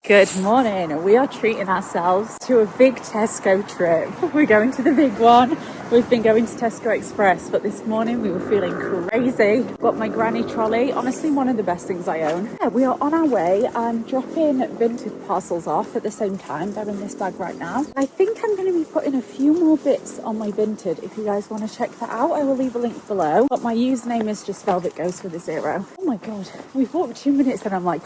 Good morning. We are treating ourselves to a big Tesco trip. We're going to the big one. We've been going to Tesco Express, but this morning we were feeling crazy. Got my granny trolley. Honestly, one of the best things I own. Yeah, we are on our way. I'm dropping vintage parcels off at the same time. They're in this bag right now. I think I'm going to be putting a few more bits on my vintage. If you guys want to check that out, I will leave a link below. But my username is just Velvet Ghost with a 0. Oh my God, we've walked 2 minutes and I'm like...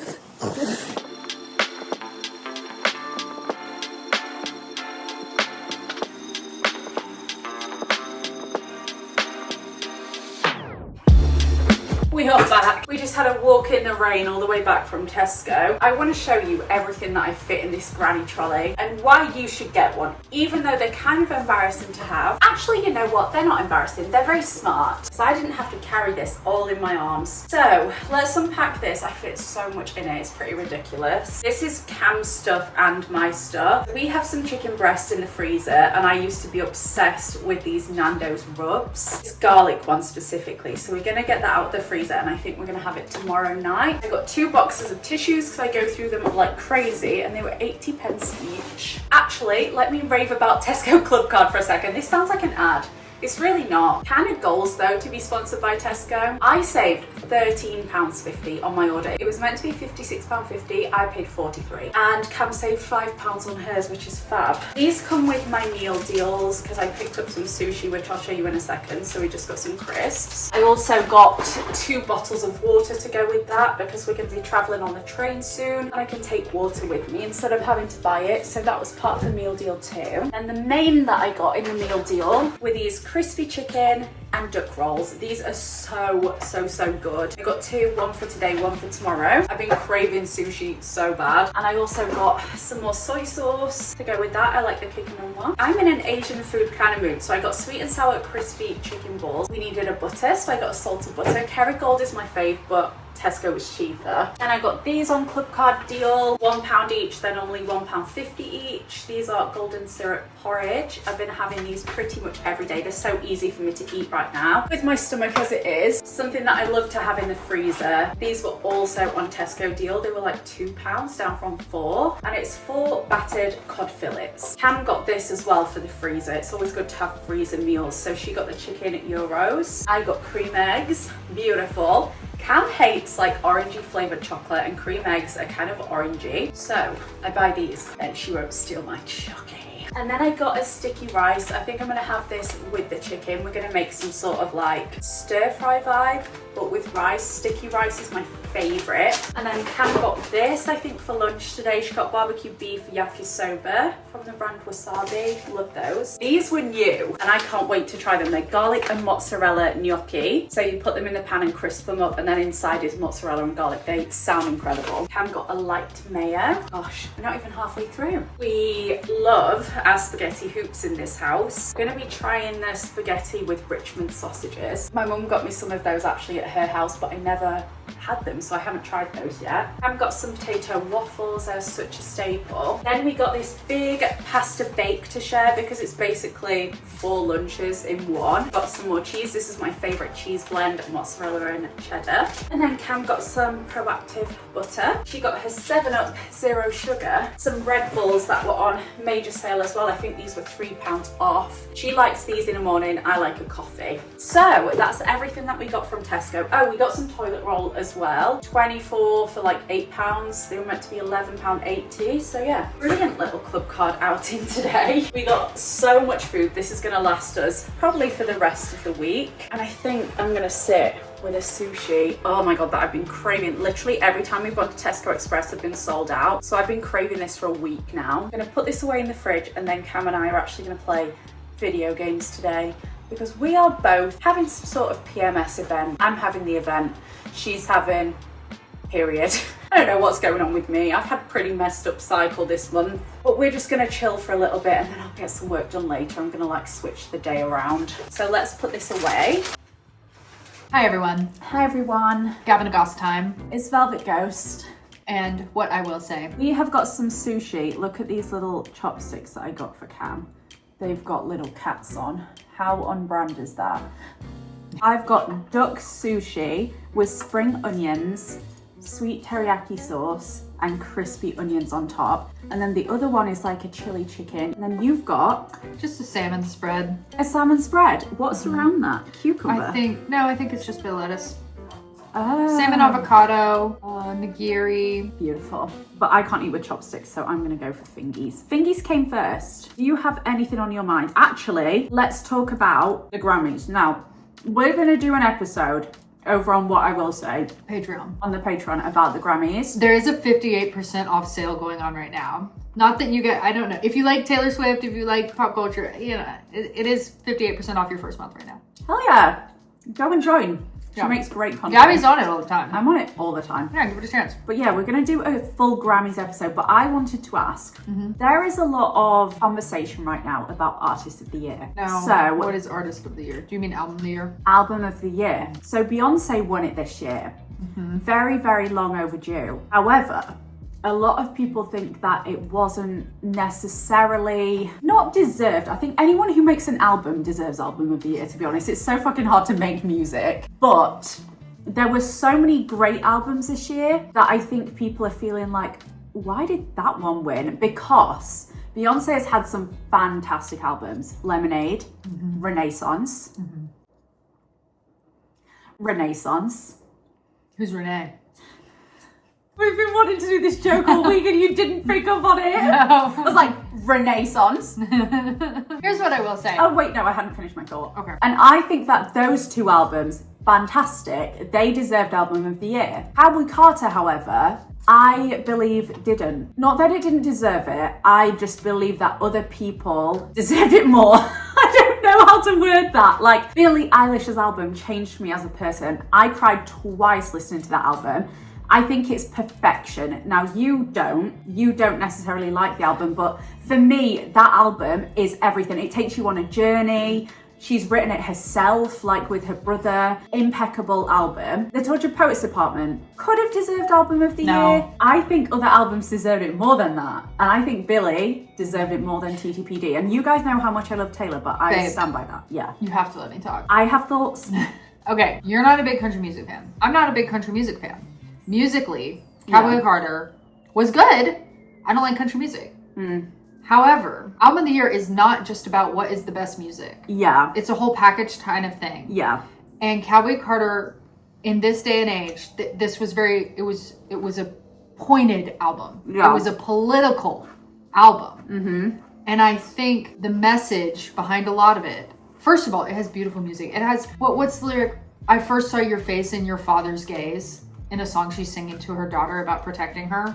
We are back. We just had a walk in the rain all the way back from Tesco. I want to show you everything that I fit in this granny trolley and why you should get one, even though they're kind of embarrassing to have. Actually, you know what? They're not embarrassing. They're very smart. So I didn't have to carry this all in my arms. So let's unpack this. I fit so much in it. It's pretty ridiculous. This is Cam's stuff and my stuff. We have some chicken breast in the freezer and I used to be obsessed with these Nando's rubs. This garlic one specifically. So we're going to get that out of the freezer and I think we're gonna have it tomorrow night. I got 2 boxes of tissues because I go through them like crazy and they were 80p each. Actually, let me rave about Tesco clubcard for a second. This sounds like an ad. It's really not. Kind of goals though to be sponsored by Tesco. I saved £13.50 on my order. It was meant to be £56.50. I paid £43. And Cam saved £5 on hers, which is fab. These come with my meal deals because I picked up some sushi, which I'll show you in a second. So we just got some crisps. I also got 2 bottles of water to go with that because we're going to be traveling on the train soon and I can take water with me instead of having to buy it. So that was part of the meal deal too. And the main that I got in the meal deal were these crispy chicken and duck rolls. These are so good. I got 2, one for today, one for tomorrow. I've been craving sushi so bad. And I also got some more soy sauce to go with that. I like the kick-in one. I'm in an Asian food kind of mood, so I got sweet and sour crispy chicken balls. We needed a butter, so I got a salted butter. Kerrygold is my fave, but Tesco was cheaper. And I got these on clubcard deal, £1 each, they're normally £1.50 each. These are golden syrup porridge. I've been having these pretty much every day. They're so easy for me to eat right now with my stomach as it is. Something that I love to have in the freezer. These were also on Tesco deal. They were like £2 down from 4, and it's 4 battered cod fillets. Cam got this as well for the freezer. It's always good to have freezer meals. So she got the chicken euros. I got cream eggs, beautiful. Cam hates like orangey flavoured chocolate and cream eggs are kind of orangey. So I buy these and she won't steal my chucky. And then I got a sticky rice. I think I'm gonna have this with the chicken. We're gonna make some sort of like stir fry vibe, but with rice. Sticky rice is my favourite. And then Cam got this, I think, for lunch today. She got barbecue beef yakisoba from the brand Wasabi. Love those. These were new and I can't wait to try them. They're garlic and mozzarella gnocchi. So you put them in the pan and crisp them up, and then inside is mozzarella and garlic. They sound incredible. Cam got a light mayo. Gosh, we're not even halfway through. We love our spaghetti hoops in this house. I'm gonna be trying the spaghetti with Richmond sausages. My mum got me some of those actually at her house, but I never had them, so I haven't tried those yet. I've got some potato waffles. They're such a staple. Then we got this big pasta bake to share because it's basically 4 lunches in one. Got some more cheese. This is my favorite cheese blend, mozzarella and cheddar. And then Cam got some Proactive butter. She got her 7-Up zero sugar. Some Red Bulls that were on major sale as well. I think these were £3 off. She likes these in the morning. I like a coffee. So that's everything that we got from Tesco. Oh, we got some toilet roll as well. 24 for like £8. They were meant to be £11.80. So yeah, brilliant little club card outing today. We got so much food. This is gonna last us probably for the rest of the week. And I think I'm gonna sit with a sushi. Oh my God, that I've been craving. Literally every time we've gone to Tesco Express have been sold out. So I've been craving this for a week now. I'm gonna put this away in the fridge and then Cam and I are actually gonna play video games today because we are both having some sort of PMS event. I'm having the event. She's having period. I don't know what's going on with me. I've had a pretty messed up cycle this month, but we're just gonna chill for a little bit and then I'll get some work done later. I'm gonna like switch the day around. So let's put this away. Hi everyone. Hi everyone. Gavin Goss time. It's Velvet Ghost. And what I will say. We have got some sushi. Look at these little chopsticks that I got for Cam. They've got little cats on. How on brand is that? I've got duck sushi with spring onions, sweet teriyaki sauce and crispy onions on top. And then the other one is like a chili chicken. And then you've got Just a salmon spread. a salmon spread. What's around that? Cucumber? I think it's just bill lettuce. Oh. Salmon avocado, nigiri. Beautiful. But I can't eat with chopsticks, so I'm gonna go for fingies. Fingies came first. Do you have anything on your mind? Actually, let's talk about the Grammys. Now, we're gonna do an episode over on What I Will Say Patreon. on the Patreon about the Grammys. There is a 58% off sale going on right now. Not that you get, I don't know. If you like Taylor Swift, if you like pop culture, you know, it is 58% off your first month right now. Hell yeah. Go and join. She Yeah. makes great content. Gabby's on it all the time. I'm on it all the time. Yeah, give it a chance. But yeah, we're going to do a full Grammys episode. But I wanted to ask, there is a lot of conversation right now about Artist of the Year. Now, So, what is Artist of the Year? Do you mean Album of the Year? Album of the Year. So Beyonce won it this year. Very, very long overdue. However, a lot of people think that it wasn't necessarily not deserved. I think anyone who makes an album deserves Album of the Year, to be honest. It's so fucking hard to make music. But there were so many great albums this year that I think people are feeling like, why did that one win? Because Beyonce has had some fantastic albums. Lemonade, Renaissance. Renaissance. Who's Renee? We've been wanting to do this joke all week and you didn't pick up on it. No. I was like, Renaissance. Here's what I will say. Oh wait, no, I hadn't finished my thought. Okay. And I think that those two albums, fantastic. They deserved Album of the Year. Cowboy Carter, however, I believe didn't. Not that it didn't deserve it, I just believe that other people deserved it more. I don't know how to word that. Like, Billie Eilish's album changed me as a person. I cried twice listening to that album. I think it's perfection. Now, you don't necessarily like the album, but for me, that album is everything. It takes you on a journey. She's written it herself, like with her brother. Impeccable album. The Tortured Poets Department could have deserved Album of the Year. I think other albums deserved it more than that. And I think Billie deserved it more than TTPD. And you guys know how much I love Taylor, but I Babe, stand by that. Yeah. You have to let me talk. I have thoughts. Okay, you're not a big country music fan. I'm not a big country music fan. Musically, Cowboy Carter was good. I don't like country music. However, Album of the Year is not just about what is the best music. Yeah. It's a whole package kind of thing. Yeah. And Cowboy Carter, in this day and age, this was it was a pointed album. Yeah. It was a political album. And I think the message behind a lot of it, first of all, it has beautiful music. It has, what's the lyric? I first saw your face in your father's gaze. In a song she's singing to her daughter about protecting her.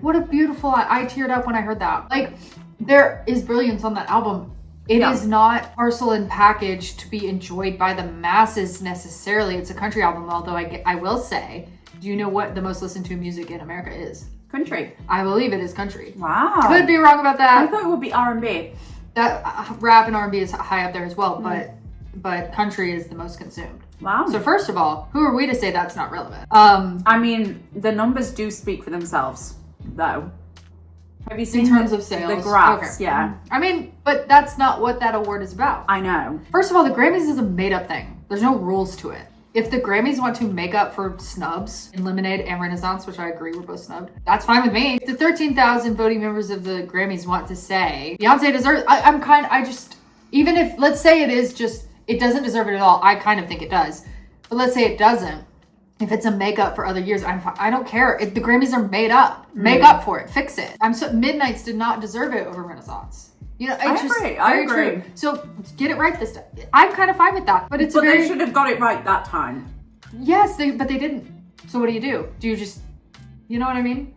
What a beautiful, I teared up when I heard that. Like, there is brilliance on that album. It is not parcel and package to be enjoyed by the masses necessarily. It's a country album, although I will say, do you know what the most listened to music in America is? Country. I believe it is country. Wow. Could be wrong about that. I thought it would be R&B. That rap and R&B is high up there as well, but country is the most consumed. Wow. So first of all, who are we to say that's not relevant? I mean, the numbers do speak for themselves, though. Have you seen In terms of sales? the graphs? Okay. Yeah. I mean, but that's not what that award is about. I know. First of all, the Grammys is a made-up thing. There's no rules to it. If the Grammys want to make up for snubs in Lemonade and Renaissance, which I agree were both snubbed, that's fine with me. If the 13,000 voting members of the Grammys want to say Beyonce deserves, even if, let's say it doesn't deserve it at all. I kind of think it does. But let's say it doesn't. If it's a makeup for other years, I don't care. If the Grammys are made up, make up for it, fix it. Midnights did not deserve it over Renaissance. You know, I agree. True. So get it right this time. I'm kind of fine with that. But they should have got it right that time. Yes, but they didn't. So what do? Do you just, you know what I mean?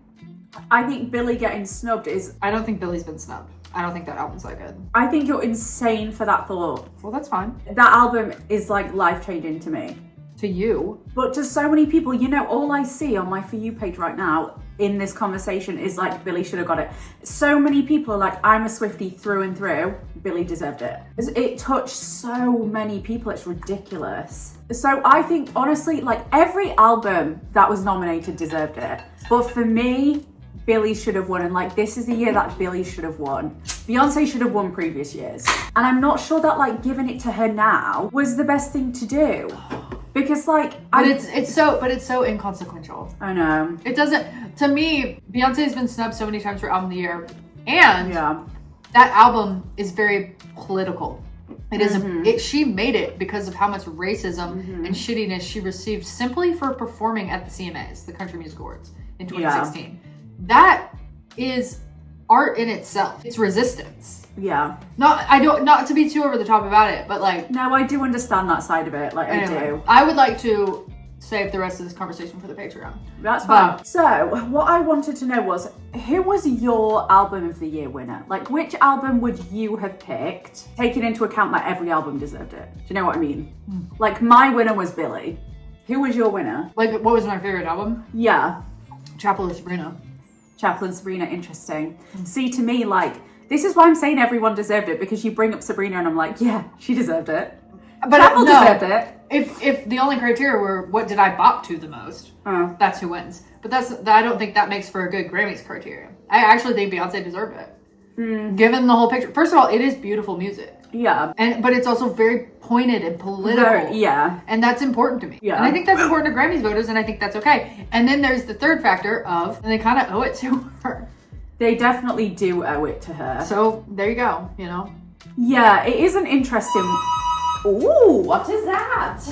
I think Billie getting snubbed is... I don't think Billie's been snubbed. I don't think that album's that good. I think you're insane for that thought. Well, that's fine. That album is like life-changing to me. To you. But to so many people, you know, all I see on my For You page right now in this conversation is like, Billie should have got it. So many people are like, I'm a Swiftie through and through. Billie deserved it. It touched so many people, it's ridiculous. So I think, honestly, like every album that was nominated deserved it. But for me, Billie should have won, and like this is the year that Billie should have won. Beyonce should have won previous years. And I'm not sure that like giving it to her now was the best thing to do. Because like, but it's so inconsequential. I know. It doesn't, to me, Beyonce's been snubbed so many times for album of the year, and that album is very political. It is she made it because of how much racism and shittiness she received simply for performing at the CMAs, the Country Music Awards, in 2016. That is art in itself. It's resistance. Yeah. Not to be too over the top about it, but like. No, I do understand that side of it. Like, anyway, I do. I would like to save the rest of this conversation for the Patreon. That's fine. So, what I wanted to know was, who was your album of the year winner? Like, which album would you have picked, taking into account that every album deserved it? Do you know what I mean? Like, my winner was Billie. Who was your winner? Like, what was my favorite album? Yeah. Chapel or Sabrina. Chapel and Sabrina, interesting. See, to me, like, this is why I'm saying everyone deserved it, because you bring up Sabrina and I'm like, yeah, she deserved it. But Chapel deserved it. If the only criteria were what did I bop to the most, that's who wins. But I don't think that makes for a good Grammys criteria. I actually think Beyonce deserved it. Given the whole picture. First of all, it is beautiful music. Yeah. But it's also very pointed and political. Yeah. And that's important to me. Yeah. And I think that's important to Grammys voters, and I think that's okay. And then there's the third factor of, and they kind of owe it to her. They definitely do owe it to her. So there you go, you know? Yeah, it is an interesting... Ooh, what is that?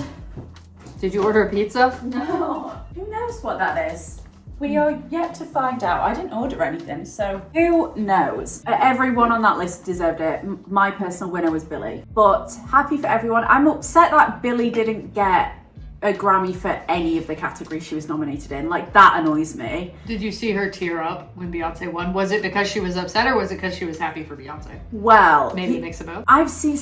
Did you order a pizza? No. Who knows what that is? We are yet to find out. I didn't order anything, so who knows? Everyone on that list deserved it. My personal winner was Billie. But happy for everyone. I'm upset that Billie didn't get a Grammy for any of the categories she was nominated in. Like, that annoys me. Did you see her tear up when Beyonce won? Was it because she was upset, or was it because she was happy for Beyonce? Well, maybe a mix of both. I've seen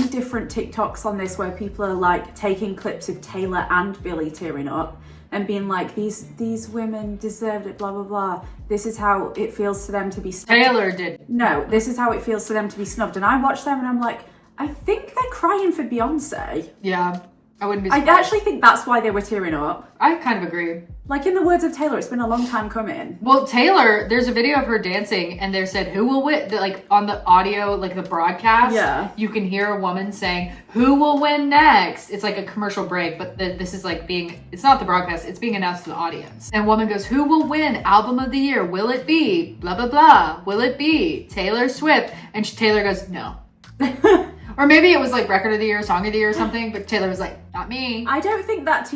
different TikToks on this where people are like taking clips of Taylor and Billie tearing up and being like, these women deserved it, blah blah blah. This is how it feels to them to be snubbed. Taylor did. No, this is how it feels to them to be snubbed. And I watch them and I'm like, I think they're crying for Beyonce. Yeah. I wouldn't be surprised. I actually think that's why they were tearing up. I kind of agree. Like, in the words of Taylor, it's been a long time coming. Well, Taylor, there's a video of her dancing, and they said, who will win? Like, on the audio, like the broadcast, you can hear a woman saying, who will win next? It's like a commercial break, but this is like it's not the broadcast, it's being announced to the audience. And a woman goes, who will win album of the year? Will it be blah, blah, blah? Will it be Taylor Swift? And Taylor goes, no. Or maybe it was like record of the year, song of the year or something, but Taylor was like, not me. I don't think that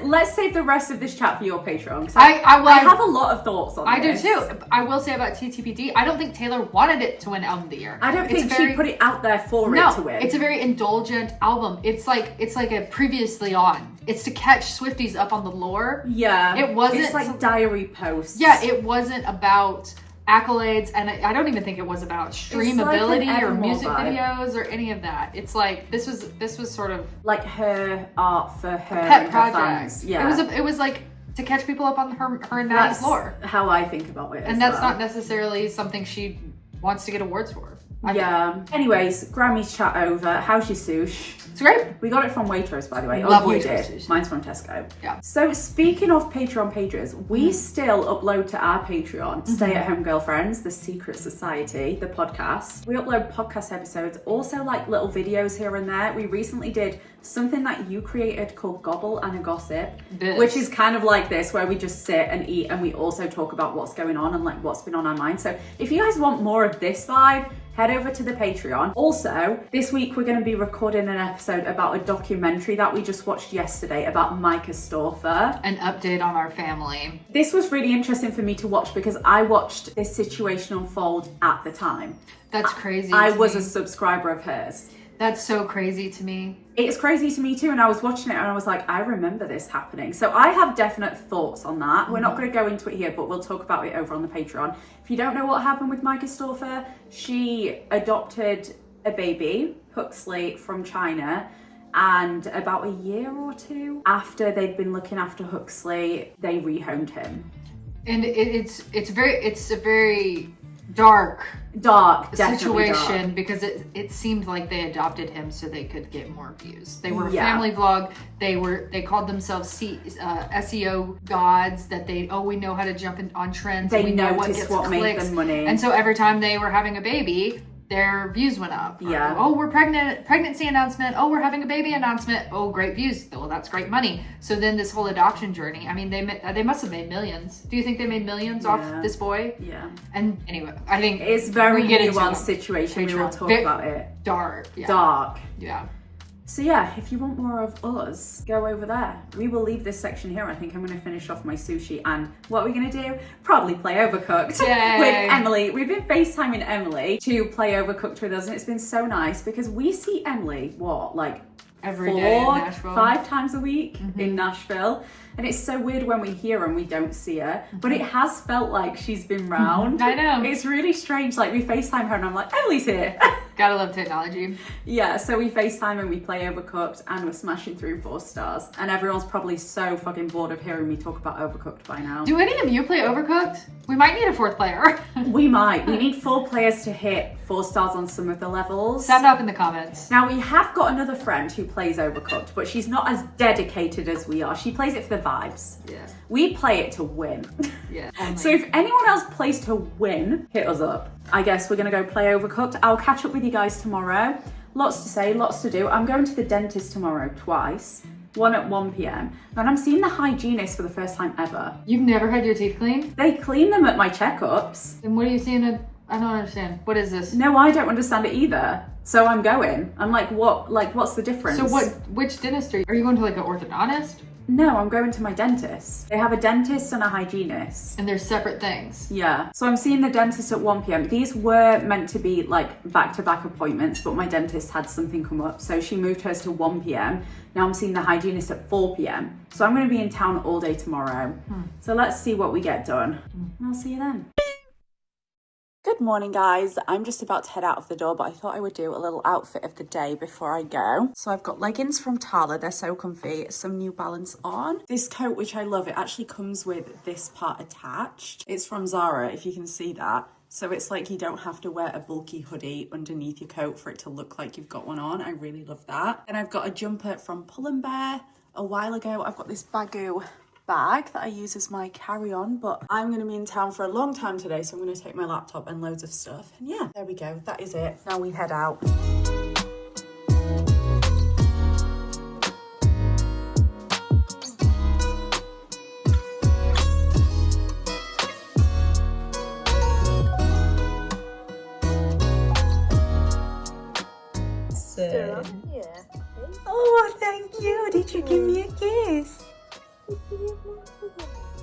let's save the rest of this chat for your Patreon. I have a lot of thoughts on this. I do too. I will say about TTPD, I don't think Taylor wanted it to win album of the year. I don't think she put it out there for it to win. It's a very indulgent album. It's like a previously on. It's to catch Swifties up on the lore. Yeah. It wasn't. It's like diary posts. Yeah, it wasn't about accolades, and I don't even think it was about streamability like or music videos or any of that. It's like this was sort of like her art for her pet project. Fans. Yeah, it was like to catch people up on her and Maddie's lore. How I think about it, and that's not necessarily something she wants to get awards for. Yeah. Anyways, Grammys chat over. How's your sush? It's great. We got it from Waitrose, by the way. Love you Waitrose. did. Mine's from Tesco. Yeah. So speaking of Patreon pages, we still upload to our Patreon, Stay at Home Girlfriends, The Secret Society, the podcast. We upload podcast episodes, also like little videos here and there. We recently did something that you created called Gobble and a Gossip, which is kind of like this, where we just sit and eat and we also talk about what's going on and like what's been on our mind. So if you guys want more of this vibe, head over to the Patreon. Also, this week we're going to be recording an episode about a documentary that we just watched yesterday about Micah Stauffer. An update on our family. This was really interesting for me to watch because I watched this situation unfold at the time. That's crazy. I was a subscriber of hers. That's so crazy to me. It's crazy to me too, and I was watching it and I was like, I remember this happening. So I have definite thoughts on that. We're not going to go into it here, but we'll talk about it over on the Patreon. If you don't know what happened with Micah Stauffer, she adopted a baby, Huxley, from China, and about a year or two after they'd been looking after Huxley, they rehomed him. And it's a very dark situation dark. Because it seemed like they adopted him so they could get more views. They were a family vlog. They called themselves SEO gods. That we know how to jump on trends. They we know what made them money. And so every time they were having a baby, their views went up. Yeah. Oh, we're pregnancy announcement. Oh, we're having a baby announcement. Oh, great views. Well, that's great money. So then this whole adoption journey, I mean, they must have made millions. Do you think they made millions off this boy? Yeah. And anyway, I think it's very nuanced situation. We will talk about it. Dark. Yeah. Dark. Yeah. So yeah, if you want more of us, go over there. We will leave this section here. I think I'm going to finish off my sushi, and what are we going to do? Probably play Overcooked with Emily. We've been FaceTiming Emily to play Overcooked with us, and it's been so nice because we see Emily, every day in Nashville. 5 times a week in Nashville. And it's so weird when we hear her and we don't see her. But it has felt like she's been round. I know. It's really strange. Like we FaceTime her and I'm like, Emily's here. Gotta love technology. Yeah, so we FaceTime and we play Overcooked and we're smashing through 4 stars. And everyone's probably so fucking bored of hearing me talk about Overcooked by now. Do any of you play Overcooked? We might need a 4th player. We might. We need 4 players to hit 4 stars on some of the levels. Sound off in the comments. Now we have got another friend who plays Overcooked, but she's not as dedicated as we are. She plays it for the vibes. Yeah. We play it to win. Yeah. So if anyone else plays to win, hit us up. I guess we're gonna go play Overcooked. I'll catch up with you guys tomorrow. Lots to say, lots to do. I'm going to the dentist tomorrow twice. One at 1 p.m. And I'm seeing the hygienist for the first time ever. You've never had your teeth cleaned? They clean them at my checkups. Then what are you seeing? I don't understand. What is this? No, I don't understand it either. So I'm going. I'm like, what? Like, what's the difference? So which dentist are you going to, like an orthodontist? No, I'm going to my dentist. They have a dentist and a hygienist. And they're separate things. Yeah. So I'm seeing the dentist at 1 p.m. These were meant to be like back-to-back appointments, but my dentist had something come up. So she moved hers to 1 p.m. Now I'm seeing the hygienist at 4 p.m. So I'm going to be in town all day tomorrow. So let's see what we get done. And I'll see you then. Good morning, guys. I'm just about to head out of the door, but I thought I would do a little outfit of the day before I go. So I've got leggings from Tala. They're so comfy. Some New Balance on. This coat, which I love, it actually comes with this part attached. It's from Zara, if you can see that. So it's like you don't have to wear a bulky hoodie underneath your coat for it to look like you've got one on. I really love that. And I've got a jumper from Pull & Bear. A while ago, I've got this Baggu bag that I use as my carry-on, but I'm going to be in town for a long time today, so I'm going to take my laptop and loads of stuff. And yeah, there we go. That is it. Now we head out. Oh, thank you. Did you give me a kiss?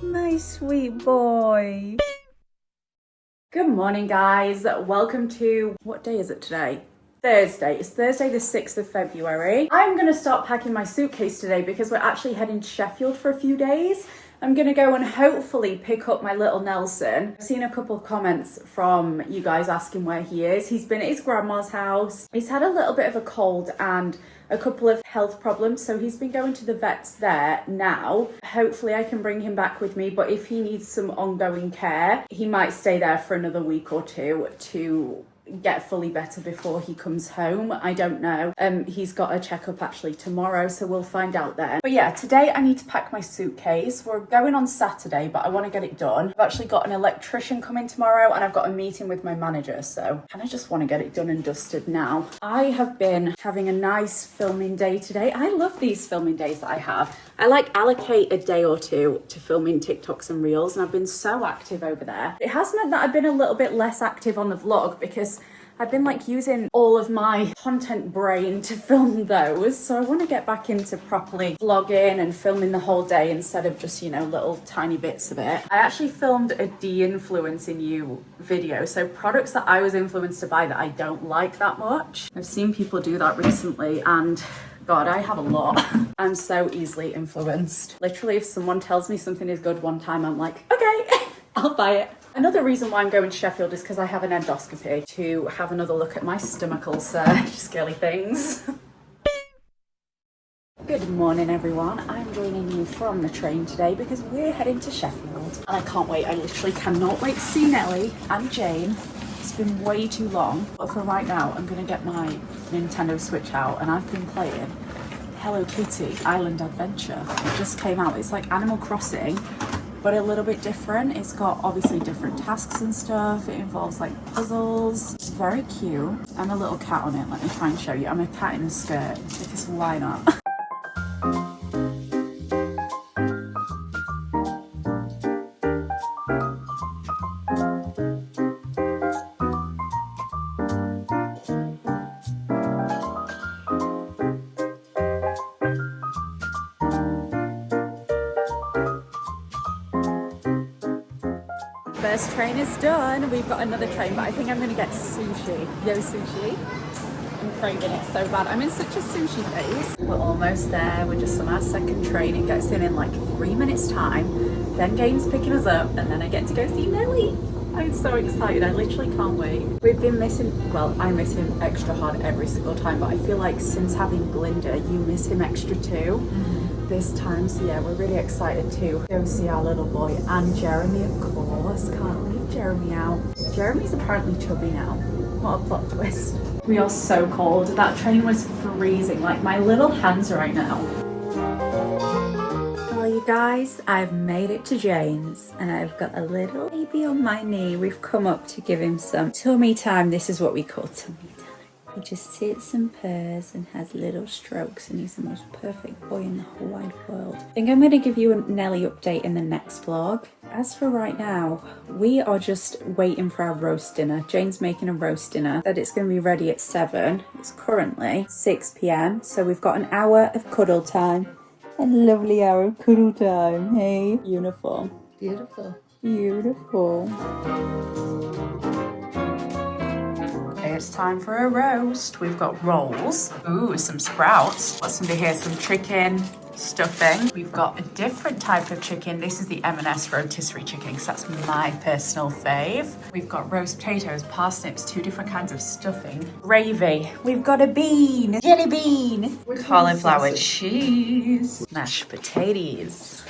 My sweet boy. Good morning, guys. Welcome to, what day is it today? Thursday. It's Thursday the 6th of February. I'm going to start packing my suitcase today because we're actually heading to Sheffield for a few days. I'm going to go and hopefully pick up my little Nelson. I've seen a couple of comments from you guys asking where he is. He's been at his grandma's house. He's had a little bit of a cold and a couple of health problems, so he's been going to the vets there now. Hopefully I can bring him back with me, but if he needs some ongoing care, he might stay there for another week or two to get fully better before he comes home. I don't know. He's got a checkup actually tomorrow, so we'll find out then. But yeah, today I need to pack my suitcase. We're going on Saturday, but I want to get it done. I've actually got an electrician coming tomorrow and I've got a meeting with my manager, so I kind of just want to get it done and dusted now. I have been having a nice filming day today. I love these filming days that I have. I like allocate a day or two to filming TikToks and Reels, and I've been so active over there. It has meant that I've been a little bit less active on the vlog because I've been like using all of my content brain to film those. So I want to get back into properly vlogging and filming the whole day instead of just, you know, little tiny bits of it. I actually filmed a de-influencing you video. So products that I was influenced to buy that I don't like that much. I've seen people do that recently and God, I have a lot. I'm so easily influenced. Literally, if someone tells me something is good one time, I'm like, okay, I'll buy it. Another reason why I'm going to Sheffield is because I have an endoscopy to have another look at my stomachal, just girly things. Good morning, everyone. I'm joining you from the train today because we're heading to Sheffield. And I can't wait. I literally cannot wait to see Nelly and Jane. It's been way too long. But for right now, I'm going to get my Nintendo Switch out. And I've been playing Hello Kitty Island Adventure. It just came out. It's like Animal Crossing, but a little bit different. It's got obviously different tasks and stuff. It involves like puzzles. It's very cute. And a little cat on it. Let me try and show you. I'm a cat in a skirt because why not? First train is done. We've got another train, but I think I'm gonna get sushi. Yo, sushi. I'm craving it so bad. I'm in such a sushi phase. We're almost there. We're just on our second train. It gets in like 3 minutes time. Then Gaines picking us up, and then I get to go see Nelly. I'm so excited. I literally can't wait. We've been missing, well, I miss him extra hard every single time, but I feel like since having Glinda, you miss him extra too. This time, so yeah, we're really excited to go see our little boy and Jeremy, of course. Can't leave Jeremy out. Jeremy's apparently chubby now. What a plot twist. We are so cold. That train was freezing, like my little hands right now. Well, you guys, I've made it to Jane's and I've got a little baby on my knee. We've come up to give him some tummy time. This is what we call tummy time. He just sits and purrs and has little strokes, and he's the most perfect boy in the whole wide world. I think I'm going to give you a Nelly update in the next vlog. As for right now, we are just waiting for our roast dinner. Jane's making a roast dinner. Said it's going to be ready at 7. It's currently 6 p.m. So we've got an hour of cuddle time. A lovely hour of cuddle time. Hey, beautiful. Beautiful. Beautiful. It's time for a roast. We've got rolls. Ooh, some sprouts. Got some here, some chicken, stuffing. We've got a different type of chicken. This is the M&S rotisserie chicken, because that's my personal fave. We've got roast potatoes, parsnips, 2 different kinds of stuffing. Gravy. We've got a bean, jelly bean. Cauliflower cheese. Mashed potatoes.